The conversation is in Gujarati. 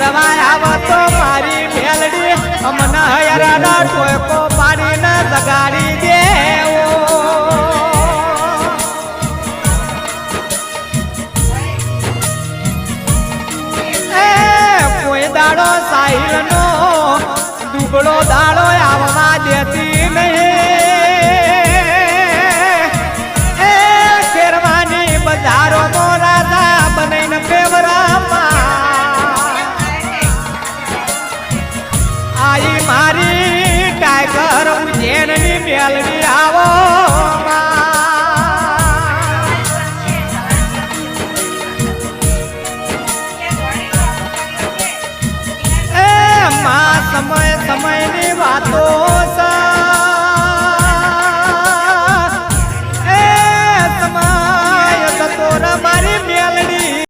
કરવા આવતો મારી મેલડી અમને હૈયાનો ટોયકો પાડીને જગાડી દેવો એ કોઈ દાડો સાહિલનો દુબળો દાડો આવવા દે